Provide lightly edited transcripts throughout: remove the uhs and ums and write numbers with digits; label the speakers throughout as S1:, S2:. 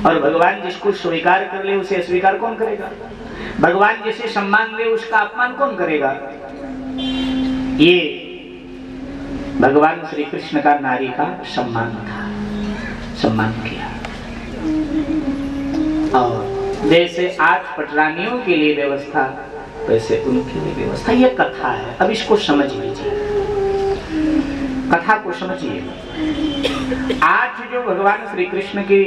S1: और भगवान जिसको स्वीकार कर ले उसे अस्वीकार कौन करेगा? भगवान जिसे सम्मान दे उसका अपमान कौन करेगा? ये भगवान श्री कृष्ण का नारी का सम्मान था, सम्मान किया। और जैसे आज पटरानियों के लिए व्यवस्था वैसे उनके लिए व्यवस्था। ये कथा है, अब इसको समझ लीजिए, कथा को समझिए। आज जो भगवान श्री कृष्ण की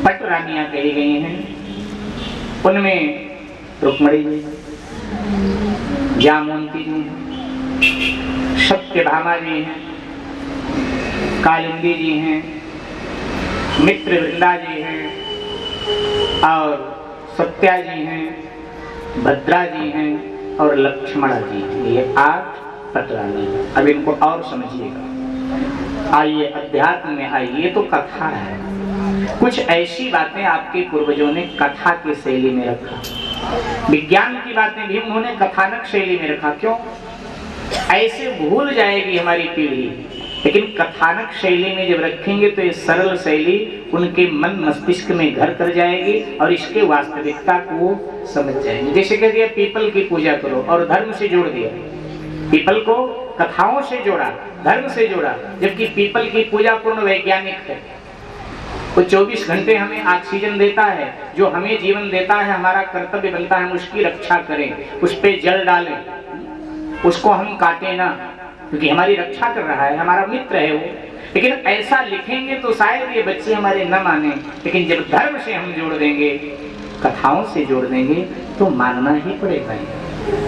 S1: पटरानियां कही गई हैं उनमें रुक्मणी जी, जामवंती जी हैं, सत्यभामा जी हैं, कालिंदी जी हैं, मित्रवृंदा जी हैं और सत्या जी हैं, भद्रा जी हैं और लक्ष्मणा जी हैं। ये 8 पटरानी। अब इनको और समझिएगा। आइए अध्यात्म में आइए। ये तो कथा है, कुछ ऐसी बातें आपके पूर्वजों ने कथा की शैली में रखा। विज्ञान की बातें भी उन्होंने कथानक शैली में रखा। क्यों? ऐसे भूल जाएगी हमारी पीढ़ी, लेकिन कथानक शैली में जब रखेंगे तो ये सरल शैली उनके मन मस्तिष्क में घर कर जाएगी और इसके वास्तविकता को समझ जाएंगे। जैसे कह दिया पीपल की पूजा करो और धर्म से जोड़ दिया, पीपल को कथाओं से जोड़ा, धर्म से जोड़ा, जबकि पीपल की पूजा पूर्ण वैज्ञानिक है। वो 24 घंटे हमें ऑक्सीजन देता है, जो हमें जीवन देता है। हमारा कर्तव्य बनता है हम उसकी रक्षा करें, उस पे जल डालें, उसको हम काटे ना, क्योंकि हमारी रक्षा कर रहा है, हमारा मित्र है वो। लेकिन ऐसा लिखेंगे तो शायद ये बच्चे हमारे न माने, लेकिन जब धर्म से हम जोड़ देंगे, कथाओं से जोड़ देंगे तो मानना ही पड़ेगा।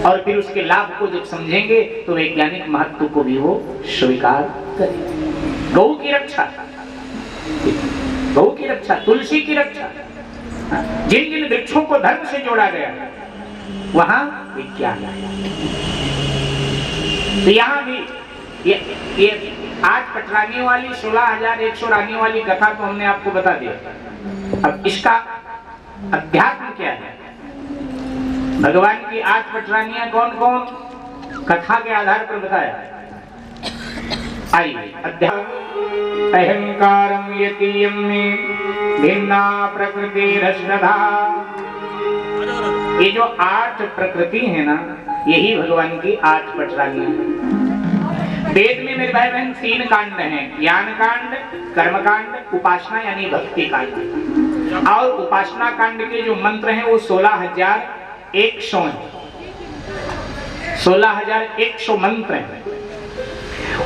S1: और फिर उसके लाभ को जब समझेंगे तो वैज्ञानिक महत्व को भी वो स्वीकार करेंगे। गौ की रक्षा, गौ की रक्षा, तुलसी की रक्षा, जिन जिन वृक्षों को धर्म से जोड़ा गया वहां विज्ञान आया। तो यहाँ भी ये आज पटरानियों वाली 16,100 रानियों वाली कथा तो हमने आपको बता दिया। अब इसका अध्यात्म क्या है? भगवान की 8 पटरानियां कौन कौन, कथा के आधार पर बताया। आइए अध्यात्म। अहंकारम यतीयम में भिन्ना प्रकृति रश्रधा। ये जो 8 प्रकृति है ना, यही भगवान की 8 पटरानियां हैं। वेद में मेरे भाई बहन 3 कांड हैं, ज्ञान कांड, कर्म कांड, उपासना यानी भक्ति कांड। और उपासना कांड के जो मंत्र हैं वो 16,100 हैं। 16,100 मंत्र हैं।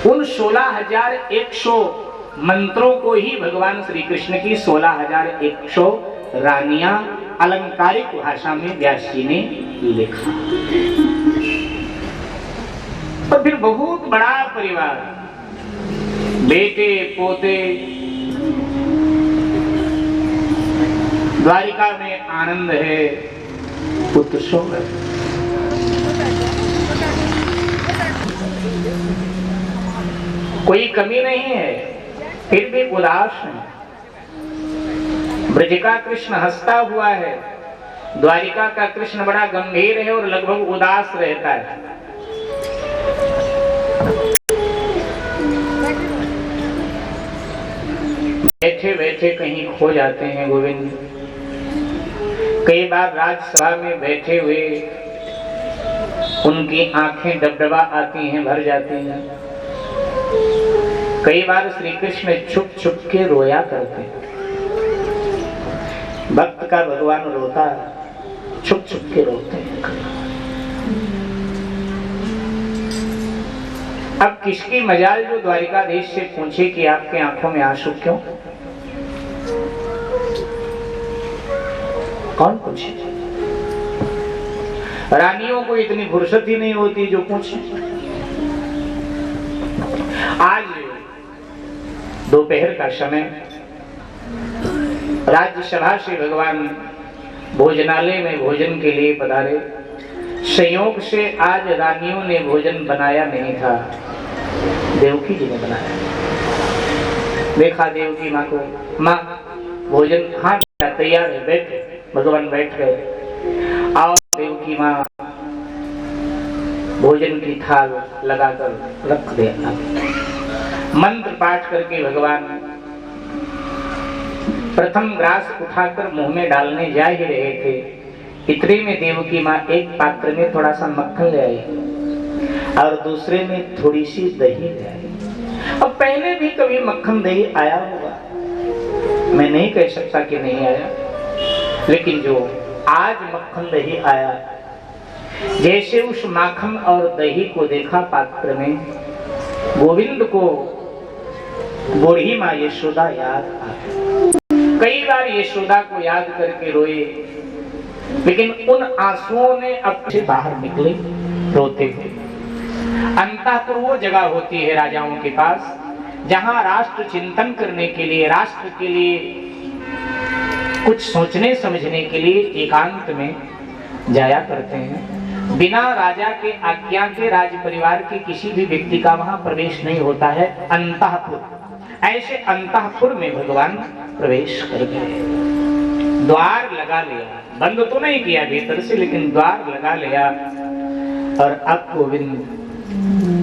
S1: उन 16,100 मंत्रों को ही भगवान श्री कृष्ण की 16,100 रानियां अलंकारिक भाषा में व्यास जी ने लिखा। और फिर बहुत बड़ा परिवार, बेटे पोते, द्वारिका में आनंद है, पुत्र शोक है। कोई कमी नहीं है, फिर भी उदास है। ब्रज का कृष्ण हंसता हुआ है, द्वारिका का कृष्ण बड़ा गंभीर है और लगभग उदास रहता है। बैठे बैठे कहीं खो जाते हैं गोविंद। कई बार राजसभा में बैठे हुए उनकी आंखें डबडबा आती हैं, भर जाती हैं। कई बार श्री कृष्ण छुप छुप के रोया करते हैं। भक्त का भगवान रोता है, छुप छुप के रोते हैं। अब किसकी मजाल जो द्वारिकाधीश से पूछे कि आपके आंखों में आंसू क्यों? कौन पूछे? रानियों को इतनी फुर्सत ही नहीं होती जो पूछे। आज दोपहर का समय राज्यसभा से भगवान भोजनालय में भोजन के लिए पधारे। संयोग से आज रानियों ने भोजन बनाया नहीं था, देवकी जी ने बनाया। देखा देवकी माँ को, माँ भोजन हाँ तैयार है, बैठ। भगवान बैठ गए और देवकी माँ भोजन की थाल लगाकर रख दिया। मंत्र पाठ करके भगवान प्रथम ग्रास उठाकर मुंह में डालने जा ही रहे थे, इतने में देवकी माँ एक पात्र में थोड़ा सा मक्खन ले आई और दूसरे में थोड़ी सी दही ले आई। अब पहले भी कभी मक्खन दही आया होगा, मैं नहीं कह सकता कि नहीं आया, लेकिन जो आज मक्खन दही आया, जैसे उस माखन और दही को देखा पात्र में, गोविंद को बूढ़ी माँ यशोदा याद आ गई। कई बार यशोदा को याद करके रोए, लेकिन उन आंसुओं ने अपने बाहर निकले रोते हुए। अंतःपुर वो जगह होती है राजाओं के पास जहां राष्ट्र चिंतन करने के लिए, राष्ट्र के लिए कुछ सोचने समझने के लिए एकांत में जाया करते हैं। बिना राजा के आज्ञा के राज परिवार के किसी भी व्यक्ति का वहां प्रवेश नहीं होता है। अंतःपुर, ऐसे अंतःपुर में भगवान प्रवेश कर गए। द्वार लगा लिया, बंद तो नहीं किया भीतर से, लेकिन द्वार लगा लिया। और अब गोविंद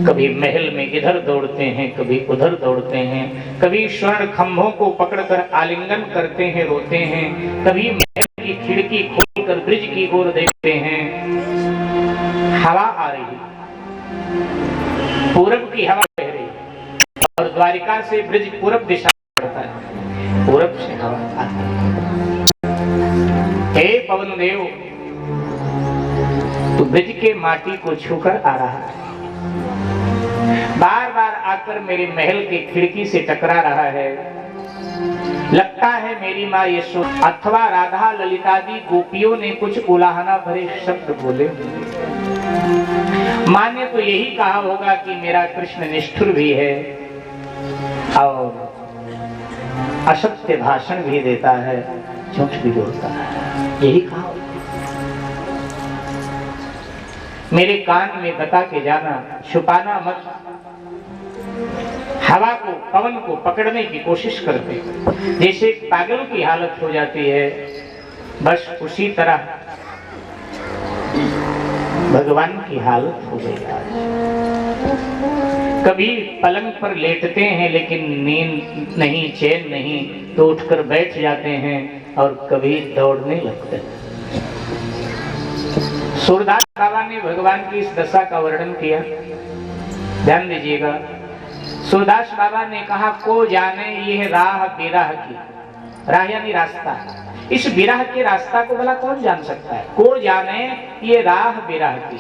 S1: कभी महल में इधर दौड़ते हैं, कभी उधर दौड़ते हैं, कभी स्वर्ण खंभों को पकड़कर आलिंगन करते हैं, रोते हैं, कभी महल की खिड़की खोलकर ब्रिज की ओर देखते हैं। हवा आ रही, पूरब की हवा बह रही और द्वारिका से ब्रिज पूरब दिशा पड़ता है, पूरब से हवा आती है। हे पवन देव, तू ब्रिज के माटी को छूकर आ रहा है, बार बार आकर मेरे महल की खिड़की से टकरा रहा है। लगता है मेरी माँ यशोदा अथवा राधा ललितादि गोपियों ने कुछ उलाहना भरे शब्द बोले। माँ ने तो यही कहा होगा कि मेरा कृष्ण निष्ठुर भी है और असत्य भाषण भी देता है, झूठ भी बोलता है, यही कहा। मेरे कान में बता के जाना, छुपाना मत। हवा को, पवन को पकड़ने की कोशिश करते, जैसे पागल की हालत हो जाती है, बस उसी तरह भगवान की हालत हो गई आज। कभी पलंग पर लेटते हैं लेकिन नींद नहीं, चैन नहीं, तो उठकर बैठ जाते हैं और कभी दौड़ने लगते हैं। सूरदास बाबा ने भगवान की इस दशा का वर्णन किया, ध्यान दीजिएगा। सूरदास बाबा ने कहा, को जाने ये राह बिरह की, राह यानी रास्ता, इस बिरह के रास्ता को भला कौन जान सकता है। को जाने ये राह बिरह की,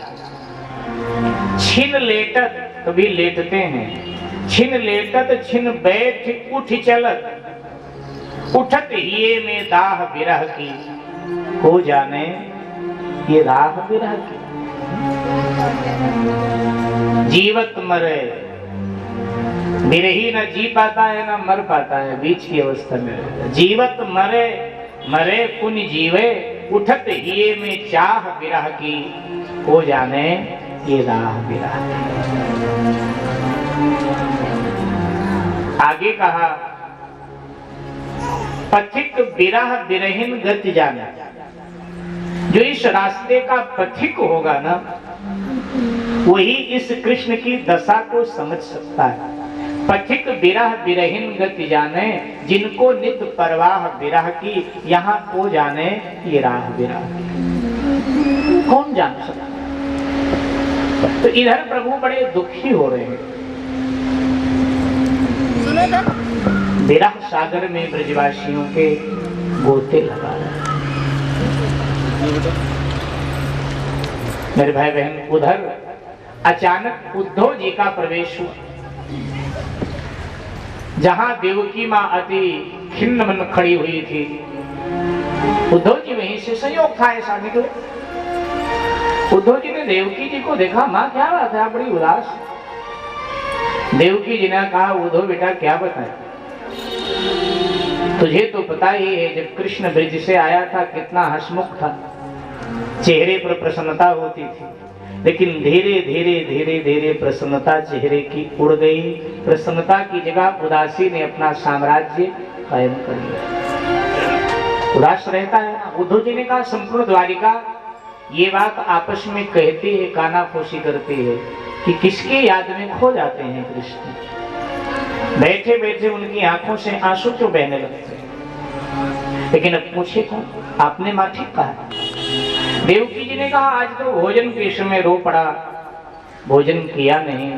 S1: छिन लेटत, कभी लेटते हैं, छिन लेटत छिन बैठ उठ चलत, उठत हिये में दाह बिरह की, को जाने ये राह बिरह की। जीवत मरे, बिरही न जी पाता है न मर पाता है, बीच की अवस्था में। जीवत मरे, मरे पुन जीवे, उठत हिये में चाह बिरह की, हो जाने ये राह बिरह की। आगे कहा, पथिक बिरह बिरहिन गति जाने, जो इस रास्ते का पथिक होगा ना, वही इस कृष्ण की दशा को समझ सकता है। पथिक बिरह बिरहिन गति जाने, जिनको नित परवाह बिरह की, यहाँ को जाने ये राह बिरह की। कौन जान सकता। तो इधर प्रभु बड़े दुखी हो रहे हैं। बिरह सागर में ब्रजवासियों के गोते लगा रहे हैं। मेरे भाई बहन, उधर अचानक उद्धव जी का प्रवेश हुआ। जहां देवकी मां अति खिन्न मन खड़ी हुई थी, उद्धव जी वहीं से संयोग था ऐसा निकले। उद्धव जी ने देवकी जी को देखा, माँ क्या बात है, आप बड़ी उदास। देवकी जी ने कहा, उद्धव बेटा क्या बताएं, तुझे तो पता ही है जब कृष्ण ब्रिज से आया था कितना हंसमुख था, चेहरे पर प्रसन्नता होती थी, लेकिन धीरे धीरे धीरे धीरे प्रसन्नता चेहरे की उड़ गई। प्रसन्नता की जगह उदासी ने अपना साम्राज्य कायम कर लिया। उदास रहता है ना। उद्धव जी ने कहा, संपूर्ण द्वारिका ये बात आपस में कहती है, कानाफूसी करती है कि किसकी याद में खो जाते हैं कृष्ण। बैठे बैठे उनकी आंखों से आंसू क्यों बहने लगते हैं। लेकिन अब पूछे कौन? आपने माँ ठीक कहा। देवकी जी ने कहा आज तो भोजन के समय रो पड़ा, भोजन किया नहीं,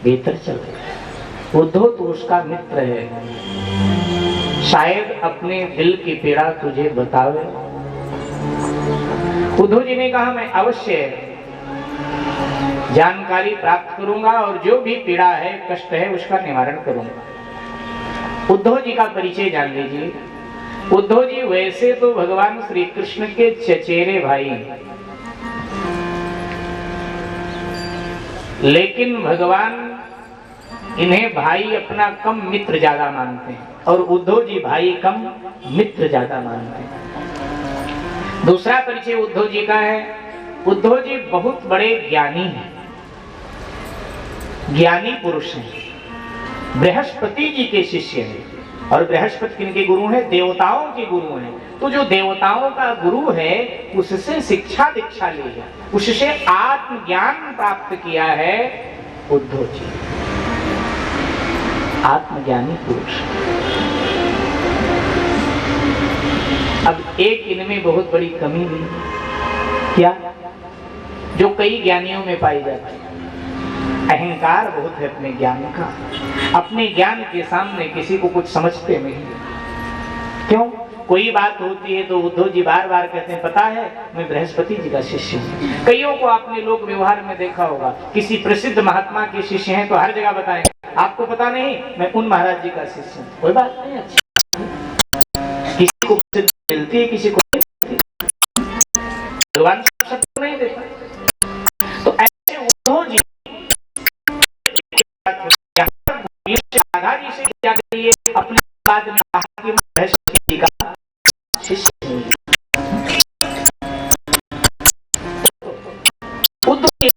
S1: भीतर चल गया। उद्धव तो उसका मित्र है, शायद अपने दिल की पीड़ा तुझे बतावे। उद्धव जी ने कहा मैं अवश्य जानकारी प्राप्त करूंगा और जो भी पीड़ा है, कष्ट है, उसका निवारण करूंगा। उद्धव जी का परिचय जान लीजिए। उद्धव जी वैसे तो भगवान श्री कृष्ण के चचेरे भाई, लेकिन भगवान इन्हें भाई अपना कम मित्र ज्यादा मानते हैं और उद्धव जी भाई कम मित्र ज्यादा मानते हैं। दूसरा परिचय उद्धव जी का है, उद्धव जी बहुत बड़े ज्ञानी हैं, ज्ञानी पुरुष हैं, बृहस्पति जी के शिष्य हैं। और बृहस्पति किनके गुरु हैं? देवताओं के गुरु हैं। तो जो देवताओं का गुरु है उससे शिक्षा दीक्षा ली है, उससे आत्मज्ञान प्राप्त किया है उद्धव जी, आत्मज्ञानी पुरुष। अब एक इनमें बहुत बड़ी कमी भी, क्या? जो कई ज्ञानियों में पाई जाती है, अहंकार बहुत है अपने ज्ञान का। अपने ज्ञान के सामने किसी को कुछ समझते नहीं। क्यों? कोई बात होती है तो उद्धव जी बार बार कहते हैं पता है मैं बृहस्पति जी का शिष्य हूँ। कईयों को आपने लोक व्यवहार में देखा होगा, किसी प्रसिद्ध महात्मा के शिष्य हैं तो हर जगह बताएंगे आपको पता नहीं मैं उन महाराज जी का शिष्य हूँ। कोई बात नहीं, अच्छी, किसी को प्रसिद्ध मिलती है, किसी को नहीं मिलती। भगवान सबको नहीं देता। तो ऐसे उद्धव जी राधा जी से क्या करिए, अपने बाद में कहा कि बृहस्पति जी का शिष्य हूं। उद्धव जी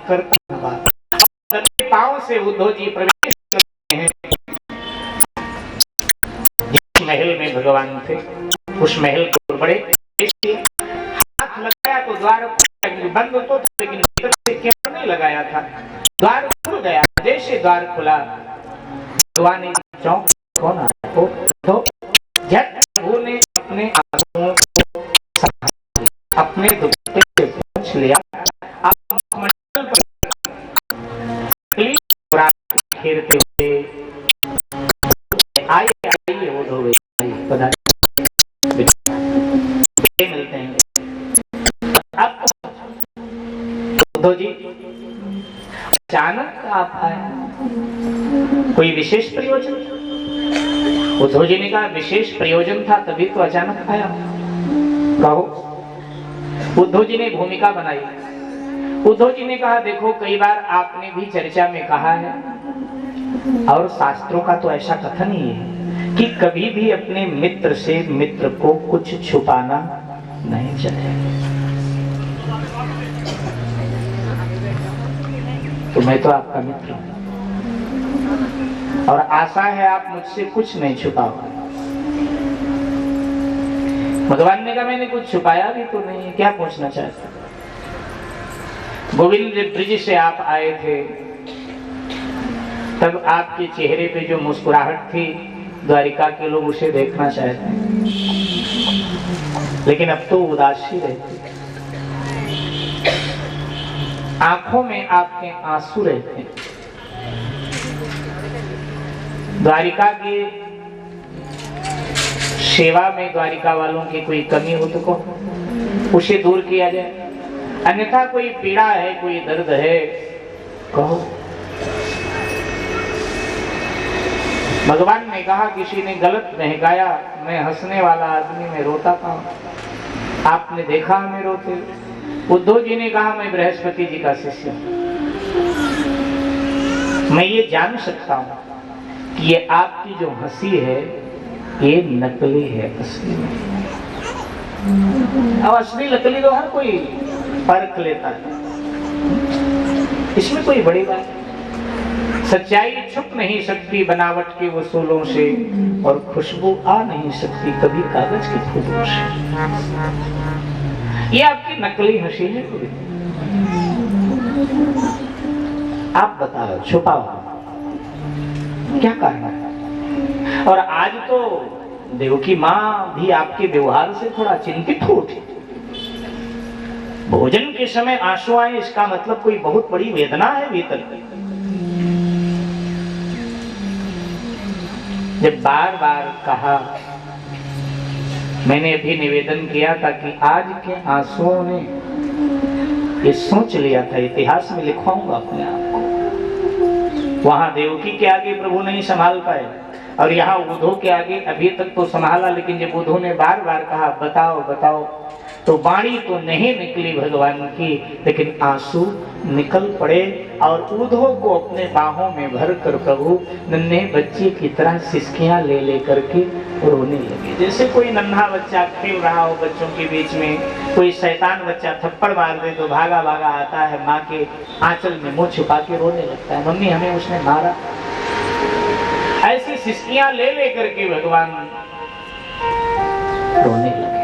S1: करता बात, पांव से उद्धव जी प्रवेश करते हैं जिस महल में भगवान थे, उस महल को बड़े हाथ लगाया तो द्वार बंद तो था, लेकिन भीतर से क्या नहीं लगाया था, द्वार खुल गया। जैसे द्वार खुला भगवान ने चौंक कौन आया तो झट प्रभु ने अपने आंसुओं को अपने दुपट्टे से पोंछ लिया। अब मंडल पर खेलते हुए आइए वो धोवे मिलते हैं। अब उद्धव जी अचानक आप आए, कोई विशेष प्रयोजन? उद्धव जी ने कहा विशेष प्रयोजन था तभी तो अचानक आया। कहो। उद्धव जी ने भूमिका बनाई। उद्धव जी ने कहा देखो कई बार आपने भी चर्चा में कहा है और शास्त्रों का तो ऐसा कथन ही है कि कभी भी अपने मित्र से मित्र को कुछ छुपाना नहीं चाहिए। तो मैं तो आपका मित्र हूं और आशा है आप मुझसे कुछ नहीं छुपाओगे। भगवान ने कहा मैंने कुछ छुपाया भी तो नहीं, क्या पूछना चाहते? गोविंद ब्रिज से आप आए थे तब आपके चेहरे पे जो मुस्कुराहट थी द्वारिका के लोग उसे देखना चाहते हैं, लेकिन अब तो उदासी रहती, आंखों में आपके आंसू रहते हैं। द्वारिका की सेवा में द्वारिका वालों की कोई कमी हो तो कहो, उसे दूर किया जाए। अन्यथा कोई पीड़ा है, कोई दर्द है, कहो। भगवान ने कहा किसी ने गलत महकाया, मैं हंसने वाला आदमी मैं रोता था, आपने देखा हमें रोते। उद्धव जी ने कहा मैं बृहस्पति जी का शिष्य हूं, मैं ये जान सकता हूं कि ये आपकी जो हंसी है ये नकली है, असली नहीं। अब असली नकली तो हर कोई परख लेता है, इसमें कोई बड़ी बात। सच्चाई छुप नहीं सकती बनावट के वसूलों से और खुशबू आ नहीं सकती कभी कागज के फूलों से। ये आपकी नकली हंसी है। आप बताओ छुपाओ क्या कारण है? और आज तो देवकी माँ भी आपके व्यवहार से थोड़ा चिंतित हो उठी। भोजन के समय आंसू आए, इसका मतलब कोई बहुत बड़ी वेदना है भीतर। जब बार बार कहा, मैंने अभी निवेदन किया था कि आज के आंसुओं ने ये सोच लिया था, इतिहास में लिखवाऊंगा अपने आप को। वहां देवकी के आगे प्रभु नहीं संभाल पाए और यहाँ उद्धव के आगे अभी तक तो संभाला, लेकिन जब उद्धव ने बार बार कहा बताओ बताओ, तो वाणी तो नहीं निकली भगवान की, लेकिन आंसू निकल पड़े और उद्धव को अपने बाहों में भर कर प्रभु नन्हे बच्चे की तरह सिसकियां ले ले करके रोने लगे। जैसे कोई नन्हा बच्चा खेल रहा हो बच्चों के बीच में, कोई शैतान बच्चा थप्पड़ मार दे तो भागा भागा आता है, माँ के आंचल में मुंह छुपा के रोने लगता है, मम्मी हमें उसने मारा। ऐसी सिसकियां ले ले करके भगवान रोने लगे।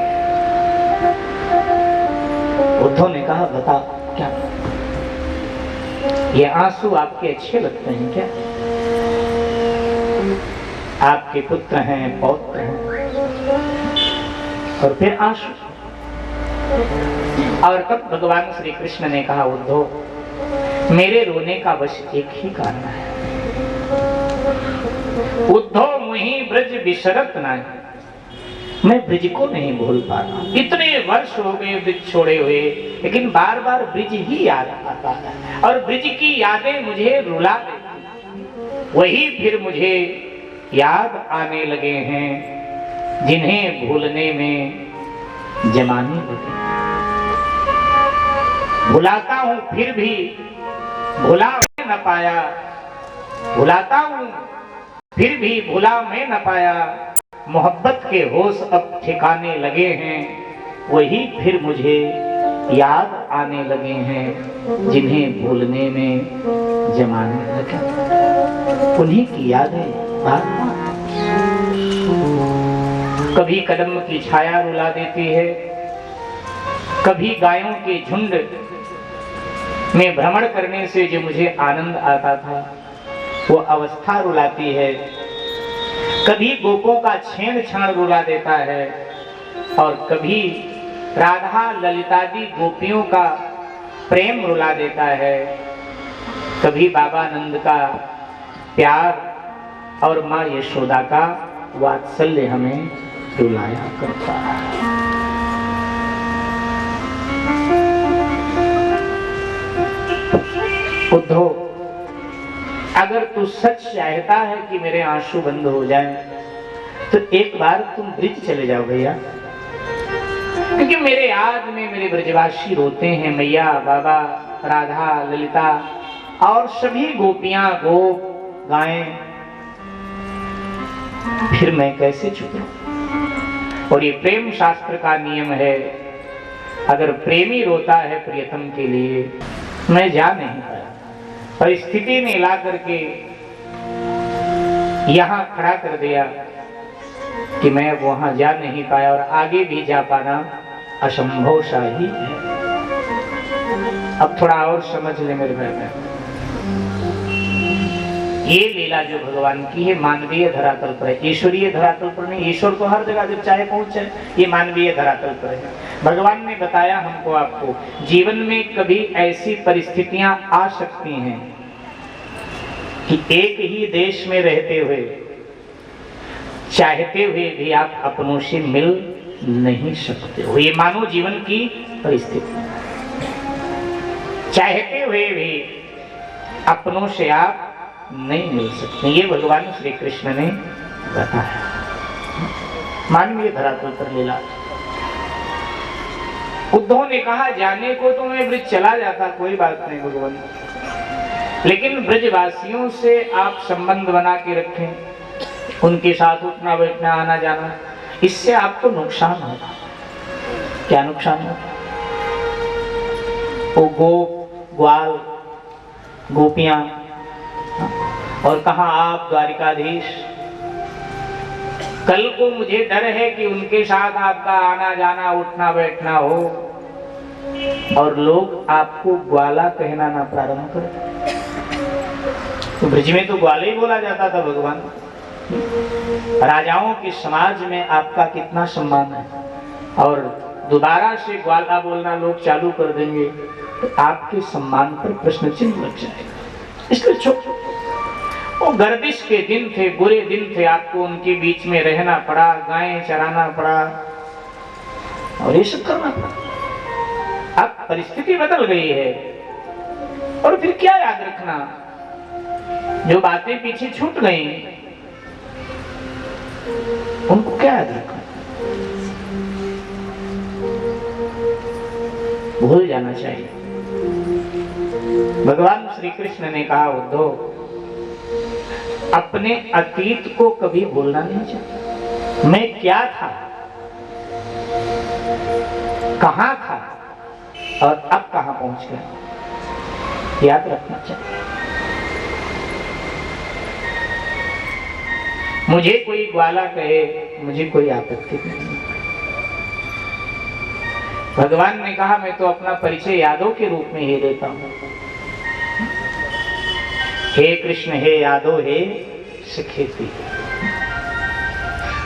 S1: उद्धव ने कहा बता क्या ये आंसू आपके अच्छे लगते हैं क्या? आपके पुत्र हैं, पौत्र हैं, और फिर आंसू। और तब भगवान श्री कृष्ण ने कहा उद्धव मेरे रोने का बस एक ही कारण है, उद्धव मुहि ब्रज बिसरत नहीं, मैं ब्रिज को नहीं भूल पा रहा। इतने वर्ष हो गए ब्रिज छोड़े हुए, लेकिन बार बार ब्रिज ही याद आता है और ब्रिज की यादें मुझे रुला देती। वही फिर मुझे याद आने लगे हैं जिन्हें भूलने में जमाने लगे। भुलाता हूं फिर भी भुला मैं न पाया, भुलाता हूं फिर भी भुला मैं न पाया, मोहब्बत के होश अब ठिकाने लगे हैं, वही फिर मुझे याद आने लगे हैं जिन्हें भूलने में जमाने लगे। उन्हीं की यादें बार बार, कभी कदम की छाया रुला देती है, कभी गायों के झुंड में भ्रमण करने से जो मुझे आनंद आता था वो अवस्था रुलाती है, कभी गोपों का छेड़छाड़ रुला देता है, और कभी राधा ललितादि गोपियों का प्रेम रुला देता है, कभी बाबा नंद का प्यार और माँ यशोदा का वात्सल्य हमें रुलाया करता है। उद्धव अगर तू सच चाहता है कि मेरे आंसू बंद हो जाएं, तो एक बार तुम ब्रिज चले जाओ भैया, क्योंकि मेरे याद में मेरे ब्रजवासी रोते हैं, मैया बाबा राधा ललिता और सभी गोपियां गोप गायें, फिर मैं कैसे चुप रहूं? और ये प्रेम शास्त्र का नियम है, अगर प्रेमी रोता है प्रियतम के लिए, मैं जा नहीं पाया, परिस्थिति ने ला करके यहां खड़ा कर दिया कि मैं वहां जा नहीं पाया और आगे भी जा पाना असंभव सा ही है। अब थोड़ा और समझ ले मेरे भाई, ये लीला जो भगवान की है मानवीय धरातल पर है, ईश्वरीय धरातल पर नहीं। ईश्वर तो हर जगह जब चाहे पहुंच जाए, ये मानवीय धरातल पर है। भगवान ने बताया हमको आपको, जीवन में कभी ऐसी परिस्थितियां आ सकती हैं कि एक ही देश में रहते हुए चाहते हुए भी आप अपनों से मिल नहीं सकते हो। ये मानव जीवन की परिस्थिति, चाहते हुए भी अपनों से आप नहीं मिल सकते। ये भगवान श्री कृष्ण ने बताया, मानवीय धरातल पर लीला। उद्धव ने कहा जाने को तो मैं ब्रिज चला जाता, कोई बात नहीं भगवान, लेकिन ब्रजवासियों से आप संबंध बना के रखें, उनके साथ उठना बैठना आना जाना, इससे आपको नुकसान होगा। क्या नुकसान होगा? वो गोप ग्वाल गोपियां और कहा आप द्वारिकाधीश, कल को मुझे डर है कि उनके साथ आपका आना जाना उठना बैठना हो और लोग आपको ग्वाला कहना ना प्रारंभ करें। तो ब्रिज में तो ग्वाला ही बोला जाता था भगवान, राजाओं के समाज में आपका कितना सम्मान है, और दोबारा से ग्वाला बोलना लोग चालू कर देंगे तो आपके सम्मान पर प्रश्न चिन्ह लग जाएगा। इसलिए वो गर्दिश के दिन थे, बुरे दिन थे, आपको उनके बीच में रहना पड़ा, गायें चराना पड़ा और ये सब करना पड़ा। अब परिस्थिति बदल गई है और फिर क्या याद रखना, जो बातें पीछे छूट गई उनको क्या याद रखना, भूल जाना चाहिए। भगवान श्री कृष्ण ने कहा, उद्धव अपने अतीत को कभी भूलना नहीं चाहिए। मैं क्या था, कहां था और अब कहां पहुंच गया, याद रखना चाहिए। मुझे कोई ग्वाला कहे, मुझे कोई आपत्ति नहीं। भगवान ने कहा, मैं तो अपना परिचय यादव के रूप में ही देता हूं। हे कृष्ण, हे यादव, हे सखेती।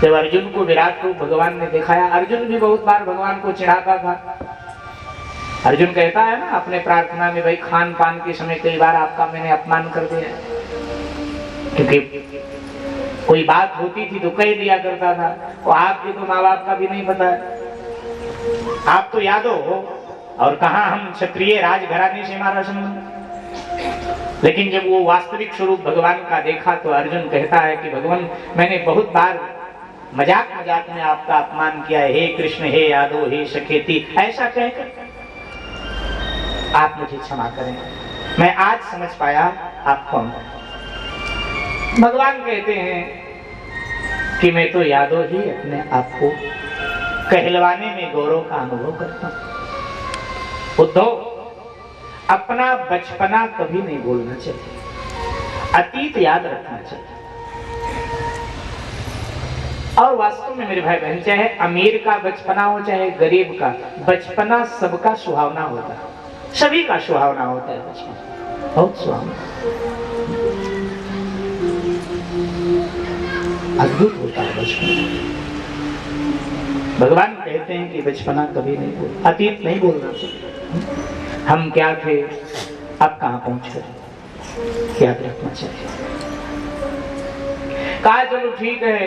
S1: जब अर्जुन को विराट रूप भगवान ने दिखाया, अर्जुन भी बहुत बार भगवान को चिढ़ाता था। अर्जुन कहता है ना अपने प्रार्थना में, भाई खान पान के समय कई बार आपका मैंने अपमान कर दिया, क्योंकि कोई बात होती थी तो कह दिया करता था। और आपके तो माँ बाप का भी नहीं पता है, आप तो यादव हो और कहा हम क्षत्रिय राजघराने से हमारा संबंध। लेकिन जब वो वास्तविक स्वरूप भगवान का देखा तो अर्जुन कहता है कि भगवान, मैंने बहुत बार मजाक मजाक में आपका अपमान किया है, हे कृष्ण, हे यादव, हे सखेती, ऐसा कहकर आप मुझे क्षमा करें। मैं आज समझ पाया आप कौन। भगवान कहते हैं कि मैं तो यादव ही अपने आप को कहलवाने में गौरव का अनुभव करता हूं। उद्धव, अपना बचपना कभी नहीं भूलना चाहिए, अतीत याद रखना चाहिए। और वास्तव में मेरे भाई बहन, चाहे अमीर का बचपना हो चाहे गरीब का बचपना, सबका सुहावना होता है, सभी का सुहावना होता है बचपन, बहुत सुहावना, अद्भुत होता है बचपन। भगवान कहते हैं कि बचपना कभी नहीं भूल, अतीत नहीं भूलना चाहिए। हम क्या थे, अब कहां पहुंच गए, याद रखना चाहिए। कहा चलो ठीक है,